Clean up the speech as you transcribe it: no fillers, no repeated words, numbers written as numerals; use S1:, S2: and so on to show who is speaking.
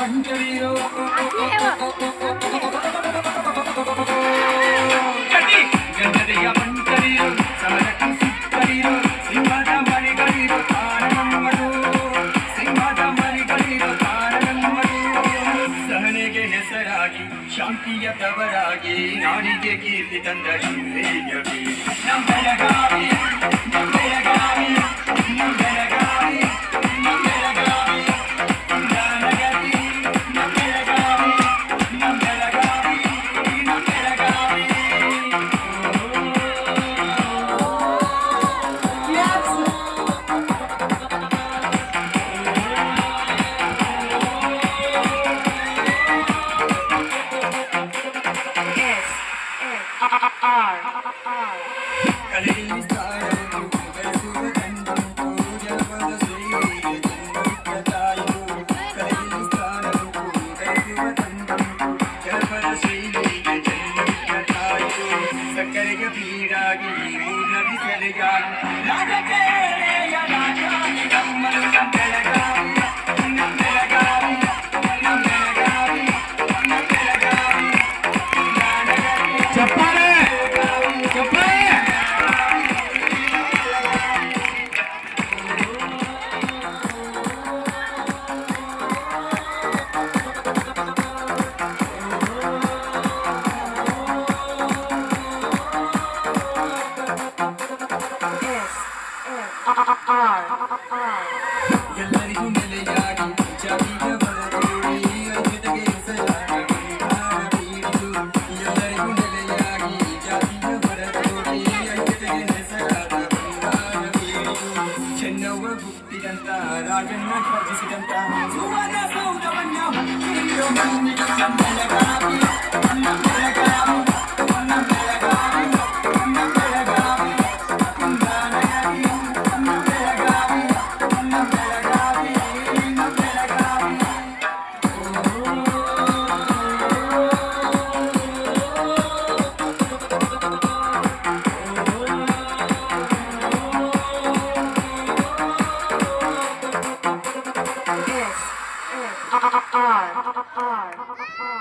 S1: ಮಂಜರಿರೋ ಗಂಧದೆಯ ಮಂಜರಿರೋ ಸಮರಕ್ಕೂ ಸಿಕ್ಕರಿರೋ ಸಿಂಹದ ಮರಿಗಳಿರೋ ತಾರನಮ್ಮಡು ಸಿಂಹದ ಮರಿಗಳಿರೋ ತಾರನಮ್ಮಡು ಸಹನೆಗೆ ಹೆಸರಾಗಿ ಶಾಂತಿಯ ತವರಾಗಿ ನಾಡಿಗೆ ಕೀರ್ತಿ ತಂದ ಶ್ರೀದೇವಿ ನಮ್ಮ ಬೆಳಗಾವಿ ನಮ್ಮ ಬೆಳಗಾವಿ ನಮ್ಮ ಬೆಳಗಾವಿ ನಮ್ಮ ಬೆಳಗಾವಿ ನಗರಿ ನಮ್ಮ ಬೆಳಗಾವಿ ನಮ್ಮ ಬೆಳಗಾವಿ ನಮ್ಮ ಬೆಳಗಾವಿ ಕಲೆಯಲ್ಲಿ ಸಾರಲು ಬೆಳೆಸುವ ಗಂಧಂತು ಜನಪದ ಶ್ರೀಗೆ ಜನ್ಮದಾಯಿತು ಕಲೆಯಲ್ಲಿ ಸಾರಲು ಬೆಳೆಸುವ ಗಂಧಂತು ಜನಪದ ಶ್ರೀಗೆ ಜನ್ಮದಾಯಿತು ಸಕ್ಕರೆಗೆ ಬೀಡಾಗಿ ನದಿ ಸೆಲೆಯಾಗಿ ರಾಜಕೇಳೆಯ ರಾಜಾಗಿ ನಮ್ಮನ್ನು ನಮ್ಮ ಬೆಳಗಾವಿ ನಮ್ಮ ಬೆಳಗಾವಿ ನಮ್ಮ ಬೆಳಗಾವಿ ನಮ್ಮ ಬೆಳಗಾವಿ ಚಪ್ಪಾಳೆ ಚಪ್ಪಾಳೆ ಎಲ್ಲರಿಗೂ ನೆಲೆಯಾಗಿ ಜಾತಿಯ ಬರದೋಡಿ ಐಕ್ಯತೆಗೆ ಹೆಸರಾಗಿ ಬಂಗಾರ ಬೀರಿತು ಎಲ್ಲರಿಗೂ ನೆಲೆಯಾಗಿ ಜಾತಿಯ ಬರದೋಡಿ ಐಕ್ಯತೆಗೆ ಹೆಸರಾದ ಬಂಗಾರ ಬೀರಿತು ಚೆನ್ನವ್ವ ಹುಟ್ಟಿದಂತ ರಾಜನ್ನ ಖರ್ಜಿಸಿದಂತ ಸುವರ್ಣ ಸೌಧವನ್ನ ಹೊತ್ತಿರೋ ಮಂದಿಗೆ ನಮ್ಮ ಬೆಳಗಾವಿ ನಮ್ಮ ಬೆಳಗಾವಿ ನಮ್ಮ ಬೆಳಗಾವಿ ನಮ್ಮ ಬೆಳಗಾವಿ ನಗರಿ ನಮ್ಮ ಬೆಳಗಾವಿ ನಮ್ಮ ಬೆಳಗಾವಿ ನಮ್ಮ ಬೆಳಗಾವಿ
S2: R.